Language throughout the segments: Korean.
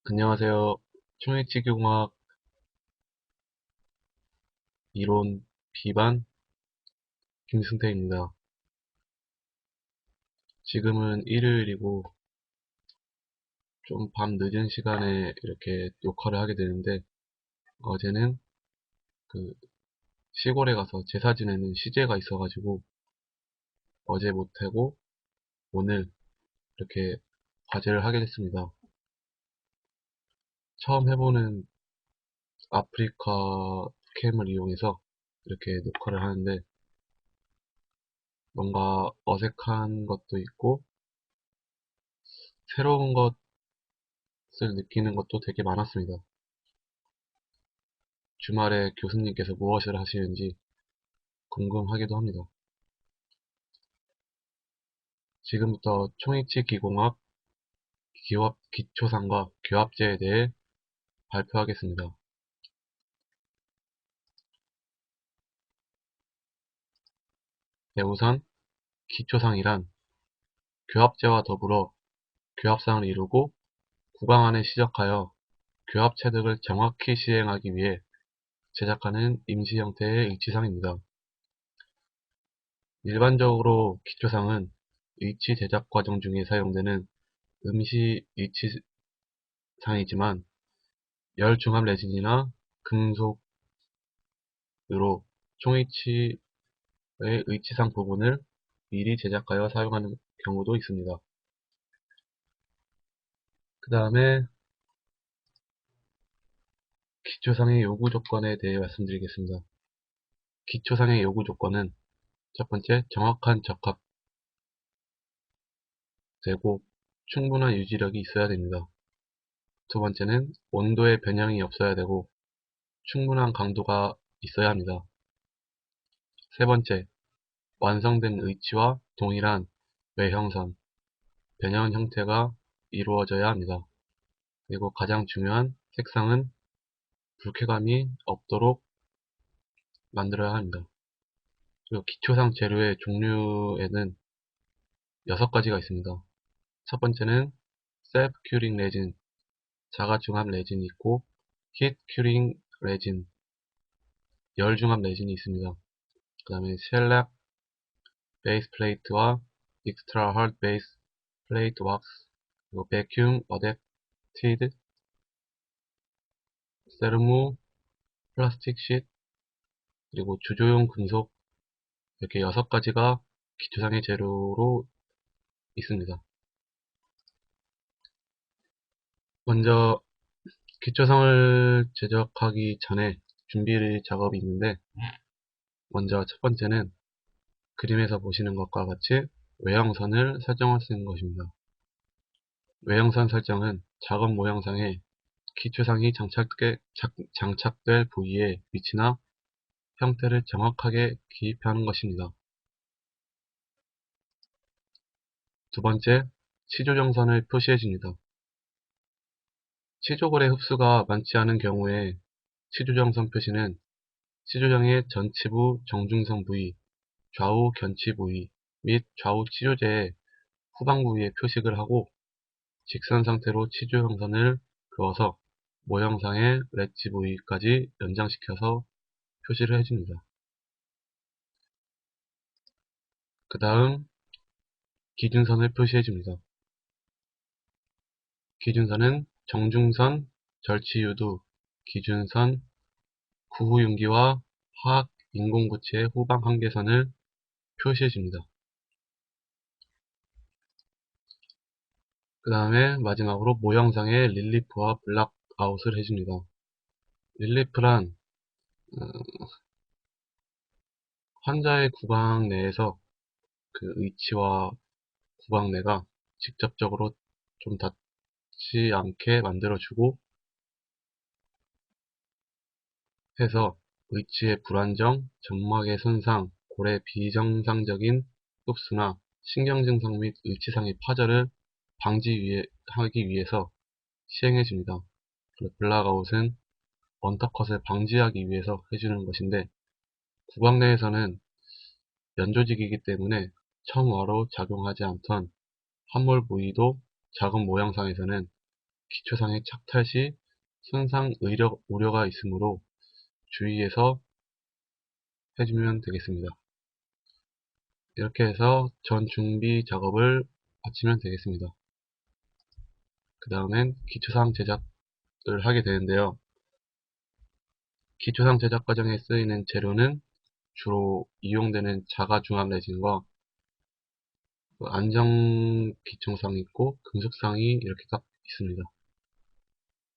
안녕하세요. 총액치기공학 이론 B반 김승태입니다. 지금은 일요일이고 좀 밤 늦은 시간에 이렇게 녹화를 하게 되는데, 어제는 그 시골에 가서 제사 지내는 시제가 있어가지고 어제 못하고 오늘 이렇게 과제를 하게 됐습니다. 처음 해보는 아프리카 캠을 이용해서 이렇게 녹화를 하는데, 뭔가 어색한 것도 있고 새로운 것을 느끼는 것도 되게 많았습니다. 주말에 교수님께서 무엇을 하시는지 궁금하기도 합니다. 지금부터 총익치 기공학 기초상과 교합제에 대해 발표하겠습니다. 네, 우선 기초상이란 교합제와 더불어 교합상을 이루고 구강안에 시적하여 교합체득을 정확히 시행하기 위해 제작하는 임시 형태의 의치상입니다. 일반적으로 기초상은 의치 제작 과정 중에 사용되는 임시 의치상이지만 열중합 레진이나 금속으로 총의치의 의치상 부분을 미리 제작하여 사용하는 경우도 있습니다. 그 다음에 기초상의 요구 조건에 대해 말씀드리겠습니다. 기초상의 요구 조건은 첫 번째, 정확한 적합되고 충분한 유지력이 있어야 됩니다. 두 번째는 온도의 변형이 없어야 되고 충분한 강도가 있어야 합니다. 세 번째, 완성된 의치와 동일한 외형선, 변형 형태가 이루어져야 합니다. 그리고 가장 중요한 색상은 불쾌감이 없도록 만들어야 합니다. 그리고 기초상 재료의 종류에는 6가지가 있습니다. 첫 번째는 셀프 큐링 레진, 자가중합 레진이 있고, 히트 큐링 레진, 열중합 레진이 있습니다. 그 다음에 쉘락 베이스 플레이트와 익스트라 하드 베이스 플레이트 왁스, 그리고 베큐um 어댑티드 세르무 플라스틱 쉿, 그리고 주조용 금속, 이렇게 6가지가 기초상의 재료로 있습니다. 먼저 기초상을 제작하기 전에 준비 작업이 있는데, 먼저 첫 번째는 그림에서 보시는 것과 같이 외형선을 설정할 수 있는 것입니다. 외형선 설정은 작업 모형상에 기초상이 장착될 부위의 위치나 형태를 정확하게 기입하는 것입니다. 두 번째, 치조정선을 표시해줍니다. 치조골의 흡수가 많지 않은 경우에 치조정선 표시는 치조정의 전치부 정중성 부위, 좌우 견치 부위 및 좌우 치조제의 후방 부위에 표식을 하고, 직선 상태로 치조형선을 그어서 모형상의 렛지 부위까지 연장시켜서 표시를 해줍니다. 그 다음 기준선을 표시해줍니다. 기준선은 정중선, 절치유도, 기준선, 구후윤기와 화학 인공구체의 후방 한계선을 표시해줍니다. 그 다음에 마지막으로 모형상의 릴리프와 블락아웃을 해줍니다. 릴리프란 환자의 구강 내에서 그 의치와 구강 내가 직접적으로 좀 닿지 않게 만들어주고 해서 의치의 불안정, 점막의 손상, 골의 비정상적인 흡수나 신경 증상 및 의치상의 파절을 방지하기 위해서 시행해줍니다. 블락아웃은 언터컷을 방지하기 위해서 해주는 것인데, 구강 내에서는 연조직이기 때문에 청와로 작용하지 않던 함몰 부위도 작은 모형상에서는 기초상의 착탈 시 손상 우려가 있으므로 주의해서 해주면 되겠습니다. 이렇게 해서 전 준비 작업을 마치면 되겠습니다. 그 다음엔 기초사항 제작을 하게 되는데요. 기초사항 제작 과정에 쓰이는 재료는 주로 이용되는 자가중압 레진과 안정 기초상이 있고 금속상이 이렇게 딱 있습니다.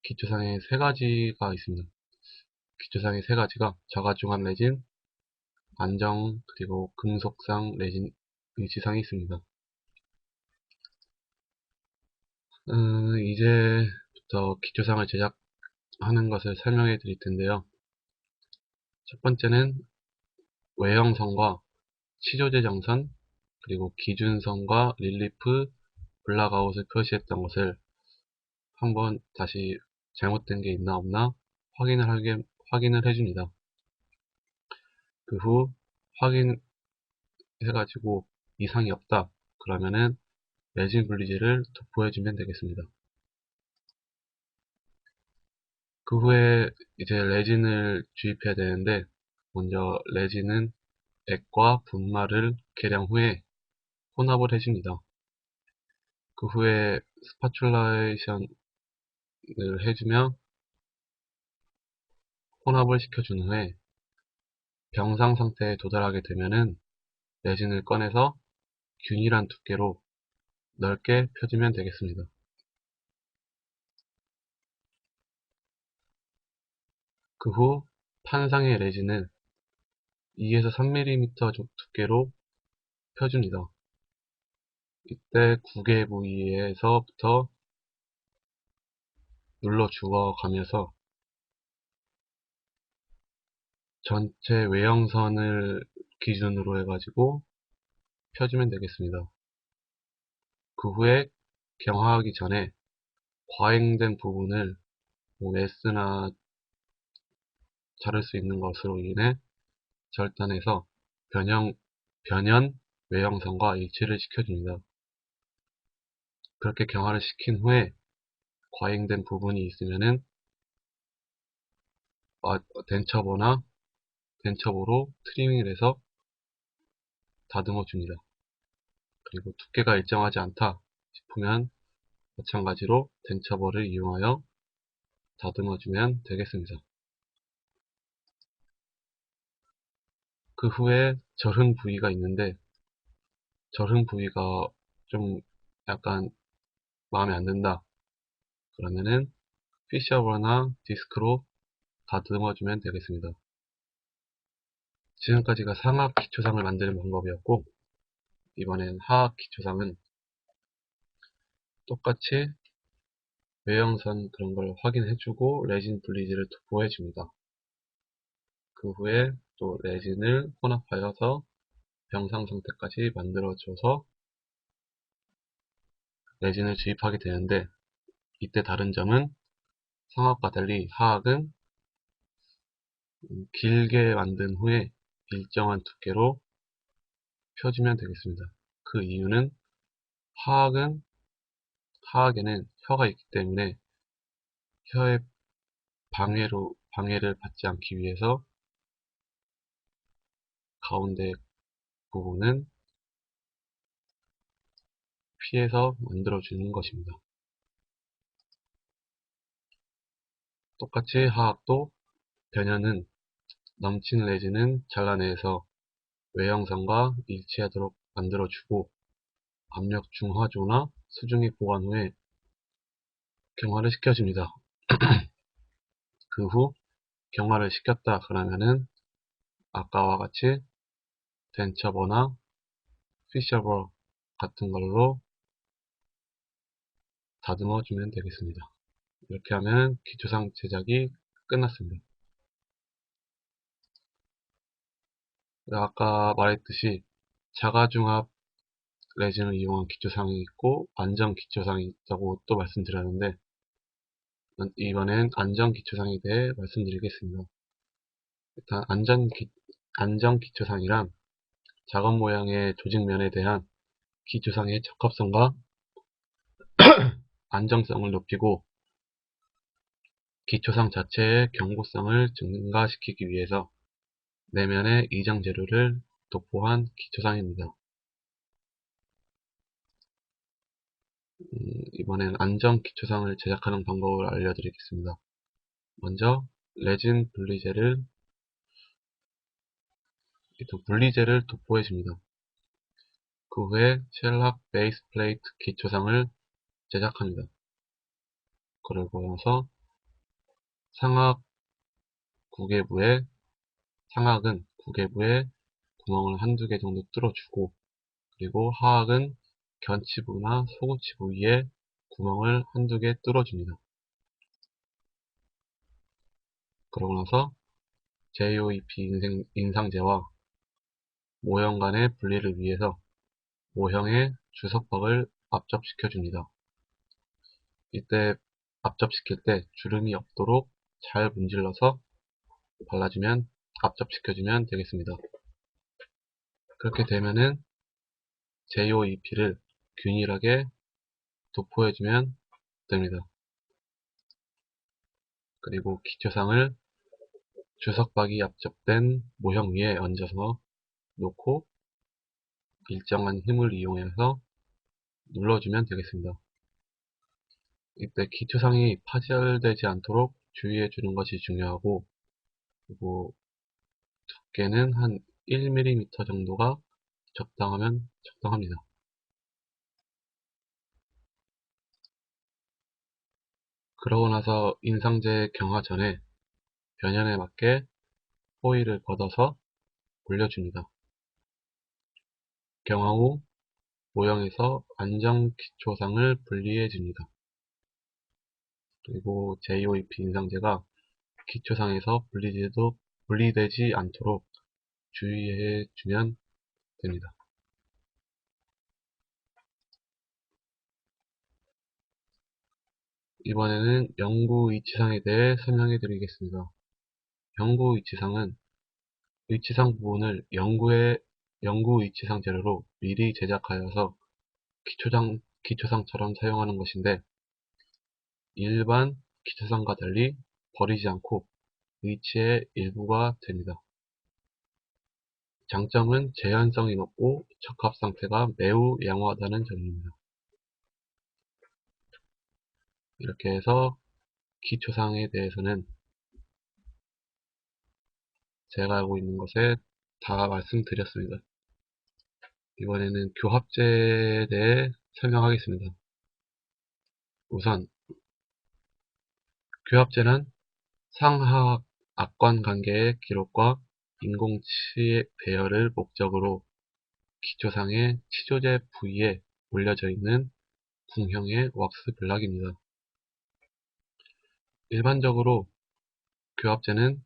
기초상에 세 가지가 있습니다. 기초상의 세 가지가 자가중압 레진, 안정, 그리고 금속상 레진 위치상이 있습니다. 이제부터 기초상을 제작하는 것을 설명해 드릴 텐데요. 첫 번째는 외형선과 치조제 정선, 그리고 기준선과 릴리프, 블락아웃을 표시했던 것을 한번 다시 잘못된 게 있나 없나 확인을 해줍니다. 그 후 확인해가지고 이상이 없다 그러면은 레진 분리제를 도포해주면 되겠습니다. 그 후에 이제 레진을 주입해야 되는데, 먼저 레진은 액과 분말을 계량 후에 혼합을 해줍니다. 그 후에 스파츌레이션을 해주며 혼합을 시켜준 후에 병상 상태에 도달하게 되면은 레진을 꺼내서 균일한 두께로 넓게 펴주면 되겠습니다. 그 후 판상의 레진을 2에서 3mm 두께로 펴줍니다. 이때 구개 부위에서부터 눌러 주어 가면서 전체 외형선을 기준으로 해가지고 펴주면 되겠습니다. 그 후에 경화하기 전에 과잉된 부분을 S나 자를 수 있는 것으로 인해 절단해서 변연 외형선과 일치를 시켜줍니다. 그렇게 경화를 시킨 후에 과잉된 부분이 있으면은 덴처보로 트리밍을 해서 다듬어 줍니다. 그리고 두께가 일정하지 않다 싶으면 마찬가지로 덴처보를 이용하여 다듬어 주면 되겠습니다. 그 후에 절흔 부위가 있는데, 절흔 부위가 좀 약간 마음에 안 든다 그러면은 피셔버나 디스크로 다듬어 주면 되겠습니다. 지금까지가 상악 기초상을 만드는 방법이었고, 이번엔 하악 기초상은 똑같이 외형선 그런 걸 확인해주고 레진 분리지를 도포해줍니다. 그 후에 또 레진을 혼합하여서 병상 상태까지 만들어줘서 레진을 주입하게 되는데, 이때 다른 점은 상악과 달리 하악은 길게 만든 후에 일정한 두께로 펴주면 되겠습니다. 그 이유는 하악에는 혀가 있기 때문에 혀의 방해를 받지 않기 위해서 가운데 부분은 피해서 만들어주는 것입니다. 똑같이 하악도 변연은 넘친 레진은 잘라내서 외형선과 일치하도록 만들어주고 압력 중화조나 수중에 보관 후에 경화를 시켜줍니다. 그 후 경화를 시켰다 그러면은 아까와 같이 덴처버나 피셔버 같은 걸로 다듬어 주면 되겠습니다. 이렇게 하면 기초상 제작이 끝났습니다. 아까 말했듯이 자가중압 레진을 이용한 기초상이 있고 안정 기초상이 있다고 또 말씀드렸는데, 이번엔 안정 기초상에 대해 말씀드리겠습니다. 일단 안정 기초상이란 작업 모양의 조직면에 대한 기초상의 적합성과 안정성을 높이고 기초상 자체의 경고성을 증가시키기 위해서 내면의 이정 재료를 도포한 기초상입니다. 이번엔 안정 기초상을 제작하는 방법을 알려드리겠습니다. 먼저 레진 분리재를 도포해줍니다. 그 후에 쉘락 베이스 플레이트 기초상을 제작합니다. 그러고 나서 상악 상악은 구개부에 구멍을 한두 개 정도 뚫어주고, 그리고 하악은 견치부나 소구치 부위에 구멍을 한두 개 뚫어줍니다. 그러고 나서 JOEP 인상제와 모형 간의 분리를 위해서 모형의 주석박을 압접시켜줍니다. 이때 압접시킬 때 주름이 없도록 잘 문질러서 압접시켜주면 되겠습니다. 그렇게 되면은 JOEP를 균일하게 도포해주면 됩니다. 그리고 기초상을 주석박이 압접된 모형 위에 얹어서 놓고 일정한 힘을 이용해서 눌러주면 되겠습니다. 이때 기초상이 파열되지 않도록 주의해 주는 것이 중요하고, 그리고 두께는 한 1mm 정도가 적당하면 적당합니다. 그러고 나서 인상제 경화 전에 변연에 맞게 호일을 걷어서 올려줍니다. 경화 후 모형에서 안정 기초상을 분리해 줍니다. 그리고 JOEP 인상제가 기초상에서 분리되지 않도록 주의해 주면 됩니다. 이번에는 영구 위치상에 대해 설명해 드리겠습니다. 영구 위치상은 위치상 부분을 영구 위치상 재료로 미리 제작하여서 기초상처럼 사용하는 것인데, 일반 기초상과 달리 버리지 않고 위치의 일부가 됩니다. 장점은 재현성이 높고 적합 상태가 매우 양호하다는 점입니다. 이렇게 해서 기초상에 대해서는 제가 알고 있는 것에 다 말씀드렸습니다. 이번에는 교합제에 대해 설명하겠습니다. 우선 교합제는 상하악 악관 관계의 기록과 인공치 배열을 목적으로 기초상의 치조제 부위에 올려져 있는 궁형의 왁스 블락입니다. 일반적으로 교합제는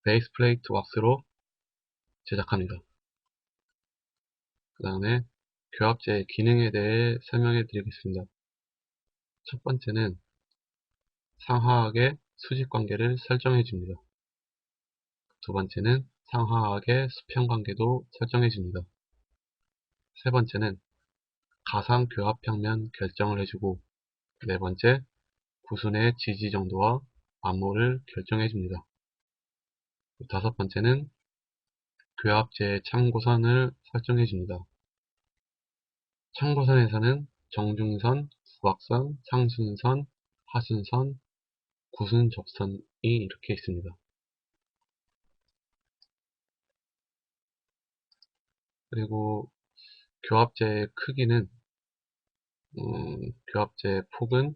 베이스 플레이트 왁스로 제작합니다. 그 다음에 교합제의 기능에 대해 설명해 드리겠습니다. 첫 번째는 상하악의 수직 관계를 설정해 줍니다. 두 번째는 상하악의 수평 관계도 설정해 줍니다. 세 번째는 가상 교합 평면 결정을 해주고, 네 번째 구순의 지지 정도와 암호를 결정해 줍니다. 다섯 번째는 교합제의 참고선을 설정해 줍니다. 참고선에서는 정중선, 부각선, 상순선, 하순선, 구순 접선이 이렇게 있습니다. 그리고 교합제의 크기는 교합제의 폭은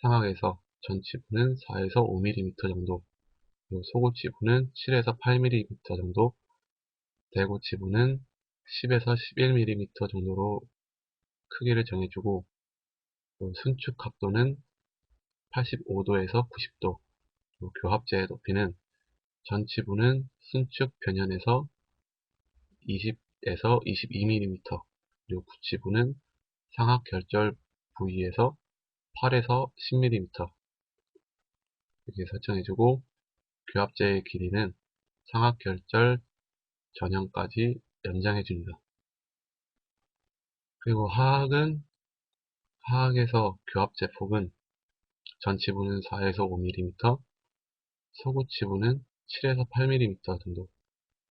상악에서 전치부는 4에서 5mm 정도, 그리고 소고치부는 7에서 8mm 정도, 대고치부는 10에서 11mm 정도로 크기를 정해주고, 순축 각도는 85도에서 90도, 교합제의 높이는 전치부는 순축 변연에서 20에서 22mm, 그리고 구치부는 상악 결절 부위에서 8에서 10mm 이렇게 설정해주고, 교합제의 길이는 상악 결절 전형까지 연장해줍니다. 그리고 하악에서 교합제 폭은 전치부는 4에서 5mm, 서구치부는 7에서 8mm 정도,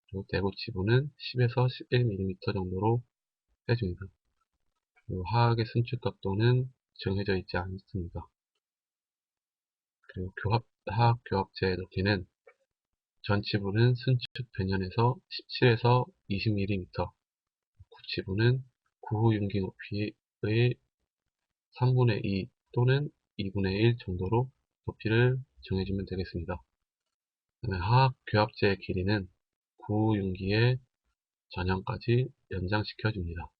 그리고 내부치부는 10에서 11mm 정도로 해줍니다. 그리고 하악의 순축 각도는 정해져 있지 않습니다. 그리고 하악 교합제의 높이는 전치부는 순축 변연에서 17에서 20mm, 구치부는 구후 융기 높이의 3분의 2 또는 2분의 1 정도로 높이를 정해주면 되겠습니다. 그다음에 하악 교합제의 길이는 구후 융기의 전형까지 연장시켜 줍니다.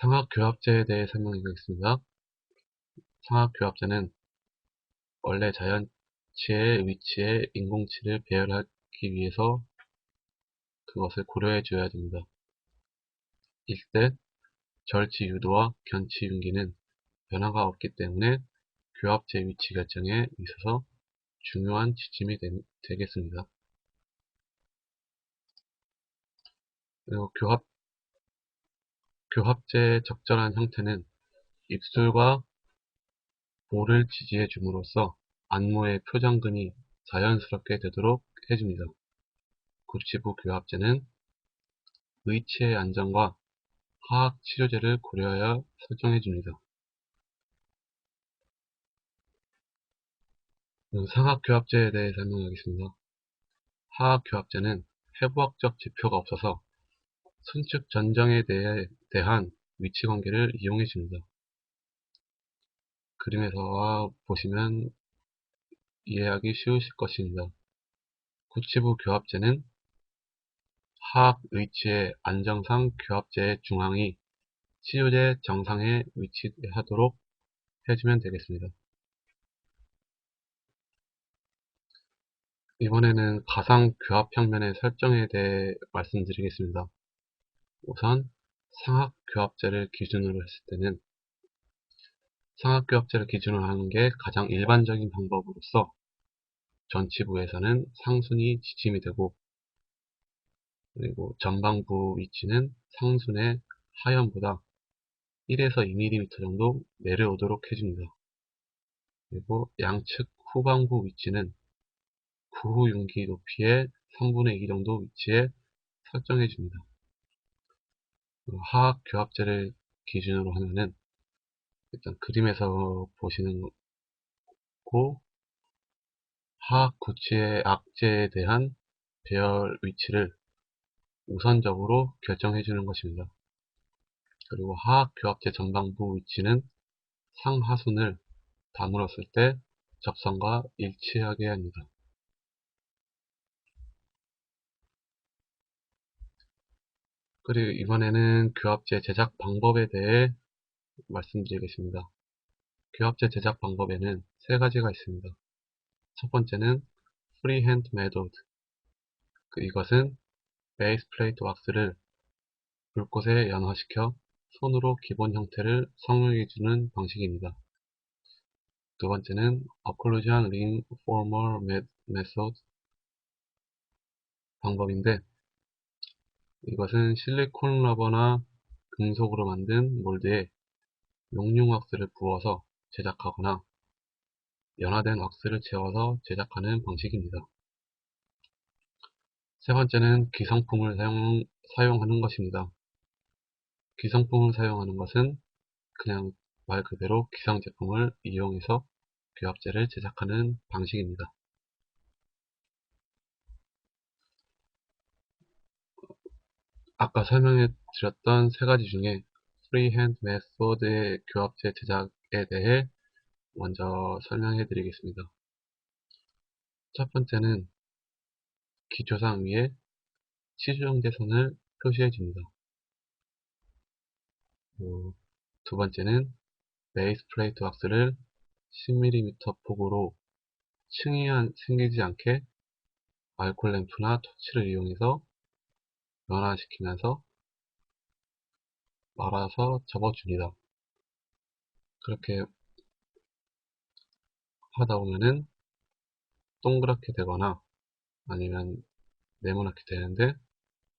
상악 교합제에 대해 설명드리겠습니다. 상악 교합제는 원래 자연치의 위치에 인공치를 배열하기 위해서 그것을 고려해 줘야 됩니다. 이때 절치 유도와 견치 융기는 변화가 없기 때문에 교합제 위치 결정에 있어서 중요한 지침이 되겠습니다. 그리고 교합제의 적절한 형태는 입술과 볼을 지지해 줌으로써 안무의 표정근이 자연스럽게 되도록 해줍니다. 구치부 교합제는 의치의 안정과 하악 치료제를 고려하여 설정해줍니다. 상악 교합제에 대해 설명하겠습니다. 하악 교합제는 해부학적 지표가 없어서 순축 전정에 대한 위치 관계를 이용해 줍니다. 그림에서 보시면 이해하기 쉬우실 것입니다. 구치부 교합제는 하악 의치의 안정상 교합제의 중앙이 치료제 정상에 위치하도록 해주면 되겠습니다. 이번에는 가상 교합 평면의 설정에 대해 말씀드리겠습니다. 우선 상악 교합제를 기준으로 했을 때는 상악 교합제를 기준으로 하는 게 가장 일반적인 방법으로서 전치부에서는 상순이 지침이 되고, 그리고 전방부 위치는 상순의 하연보다 1에서 2mm 정도 내려오도록 해줍니다. 그리고 양측 후방부 위치는 구후 융기 높이의 3분의 2 정도 위치에 설정해 줍니다. 하악 교합제를 기준으로 하면은 일단 그림에서 보시는 거 하악 구치의 악재에 대한 배열 위치를 우선적으로 결정해 주는 것입니다. 그리고 하악 교합제 전방부 위치는 상하순을 다물었을 때 접선과 일치하게 합니다. 그리고 이번에는 교합제 제작 방법에 대해 말씀드리겠습니다. 교합제 제작 방법에는 세 가지가 있습니다. 첫 번째는 프리핸드 메소드. 이것은 베이스 플레이트 왁스를 불꽃에 연화시켜 손으로 기본 형태를 성형해주는 방식입니다. 두 번째는 Occlusion Ring Former Method 방법인데, 이것은 실리콘 러버나 금속으로 만든 몰드에 용융 왁스를 부어서 제작하거나 연화된 왁스를 채워서 제작하는 방식입니다. 세 번째는 기성품을 사용하는 것입니다. 기성품을 사용하는 것은 그냥 말 그대로 기성 제품을 이용해서 교합제를 제작하는 방식입니다. 아까 설명해 드렸던 세 가지 중에 프리핸드 메소드의 교합제 제작에 대해 먼저 설명해 드리겠습니다. 첫 번째는 기초상 위에 치주정제선을 표시해 줍니다. 두 번째는 베이스 플레이트 왁스를 10mm 폭으로 층이 생기지 않게 알콜 램프나 토치를 이용해서 연화시키면서 말아서 접어줍니다. 그렇게 하다 보면은 동그랗게 되거나 아니면 네모나게 되는데,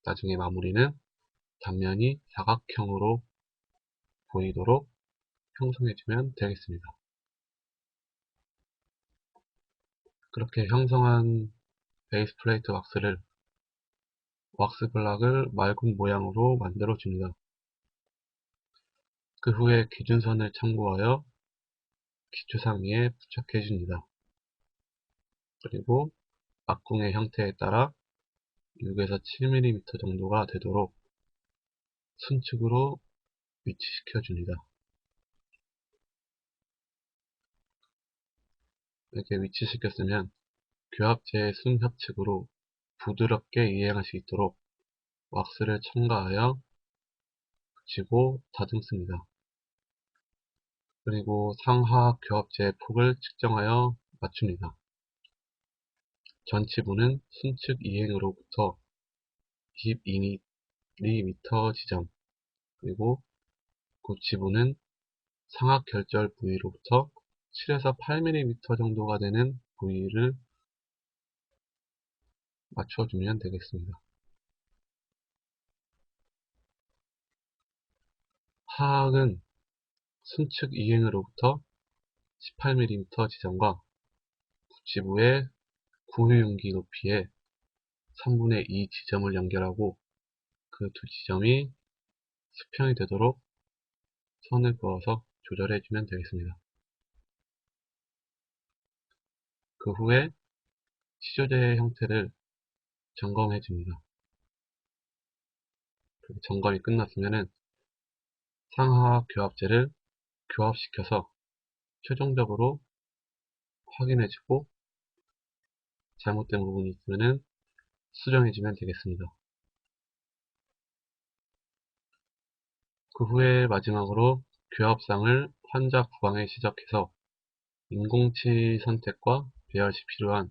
나중에 마무리는 단면이 사각형으로 보이도록 형성해주면 되겠습니다. 그렇게 형성한 베이스 플레이트 왁스 블락을 맑은 모양으로 만들어 줍니다. 그 후에 기준선을 참고하여 기초상위에 부착해 줍니다. 그리고 막궁의 형태에 따라 6에서 7mm 정도가 되도록 순축으로 위치시켜 줍니다. 이렇게 위치시켰으면 교합제의 순협측으로 부드럽게 이행할 수 있도록 왁스를 첨가하여 붙이고 다듬습니다. 그리고 상하 교합제의 폭을 측정하여 맞춥니다. 전치부는 순측 이행으로부터 22mm 지점, 그리고 고치부는 상악 결절 부위로부터 7에서 8mm 정도가 되는 부위를 맞춰주면 되겠습니다. 하악은 순측 이행으로부터 18mm 지점과 고치부의 구유용기 높이의 3분의 2 지점을 연결하고 그 두 지점이 수평이 되도록 선을 그어서 조절해주면 되겠습니다. 그 후에 치조제의 형태를 점검해줍니다. 점검이 끝났으면 상하 교합제를 교합시켜서 최종적으로 확인해주고 잘못된 부분이 있으면 수정해주면 되겠습니다. 그 후에 마지막으로 교합상을 환자 구강에 시작해서 인공치 선택과 배열 시 필요한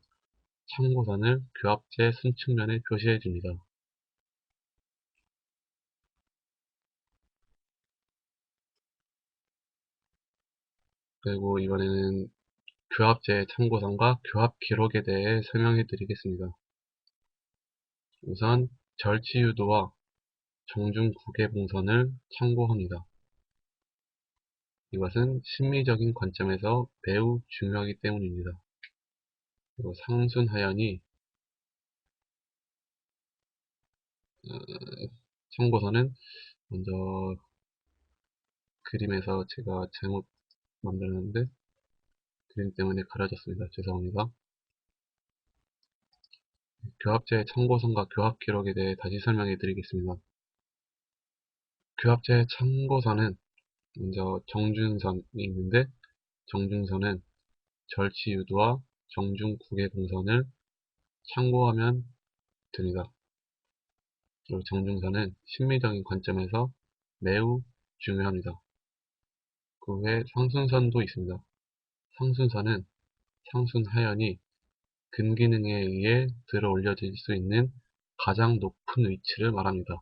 참고선을 교합제 순측면에 표시해줍니다. 그리고 이번에는 교합제 참고선과 교합 기록에 대해 설명해 드리겠습니다. 우선 절치유도와 정중 구개봉선을 참고합니다. 이것은 심리적인 관점에서 매우 중요하기 때문입니다. 그리고 상순하연이 참고선은 먼저 그림에서 제가 잘못 만들었는데 그림 때문에 가려졌습니다. 죄송합니다. 교합제의 참고선과 교합 기록에 대해 다시 설명해 드리겠습니다. 교합제의 참고선은 먼저 정준선이 있는데 정준선은 절치유도와 정중구개봉선을 참고하면 됩니다. 그리고 정중선은 심리적인 관점에서 매우 중요합니다. 그 후에 상순선도 있습니다. 상순선은 상순하연이 근기능에 의해 들어 올려질 수 있는 가장 높은 위치를 말합니다.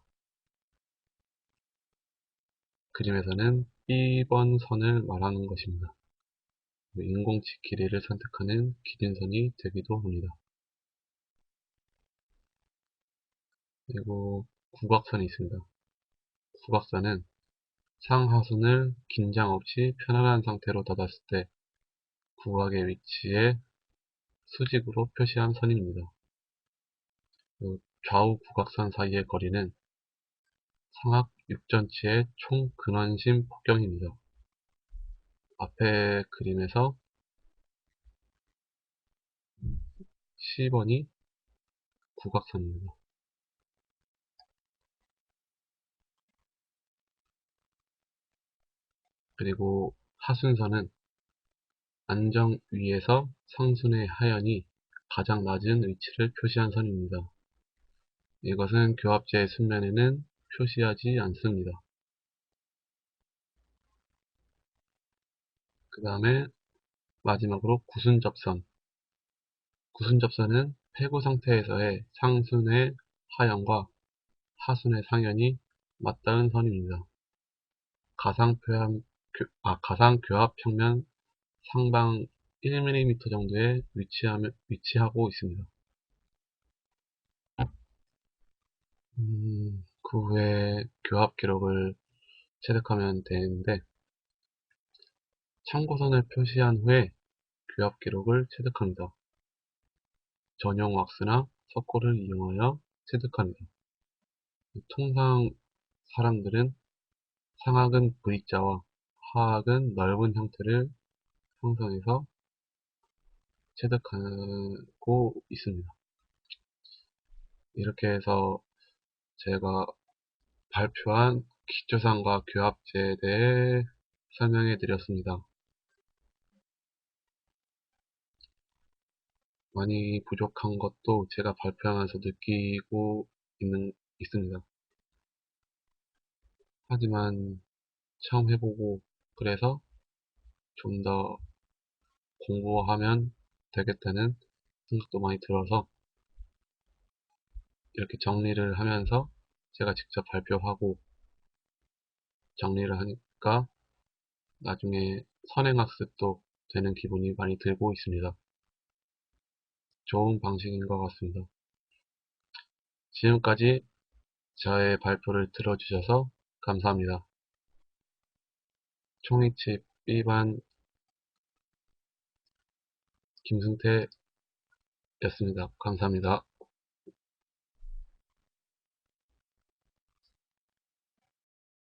그림에서는 B번 선을 말하는 것입니다. 인공치 길이를 선택하는 기준선이 되기도 합니다. 그리고 구각선이 있습니다. 구각선은 상하순을 긴장 없이 편안한 상태로 닫았을 때 구각의 위치에 수직으로 표시한 선입니다. 좌우 구각선 사이의 거리는 상악 6전치의 총 근원심 폭경입니다. 앞에 그림에서 10번이 구각선입니다. 그리고 하순선은 안정 위에서 상순의 하연이 가장 낮은 위치를 표시한 선입니다. 이것은 교합제의 순면에는 표시하지 않습니다. 그 다음에 마지막으로 구순접선. 구순접선은 폐구 상태에서의 상순의 하연과 하순의 상연이 맞닿은 선입니다. 가상교합 평면 상방 1mm 정도에 위치하고 있습니다. 그 후에 교합 기록을 체득하면 되는데, 참고선을 표시한 후에 교합 기록을 체득합니다. 전용 왁스나 석고를 이용하여 체득합니다. 통상 사람들은 상악은 V자와 하악은 넓은 형태를 형성해서 체득하고 있습니다. 이렇게 해서 제가 발표한 기초상과 교합제에 대해 설명해 드렸습니다. 많이 부족한 것도 제가 발표하면서 느끼고 있습니다. 하지만 처음 해보고 그래서 좀 더 공부하면 되겠다는 생각도 많이 들어서 이렇게 정리를 하면서 제가 직접 발표하고 정리를 하니까 나중에 선행학습도 되는 기분이 많이 들고 있습니다. 좋은 방식인 것 같습니다. 지금까지 저의 발표를 들어주셔서 감사합니다. 총이칩 B반 김승태였습니다. 감사합니다.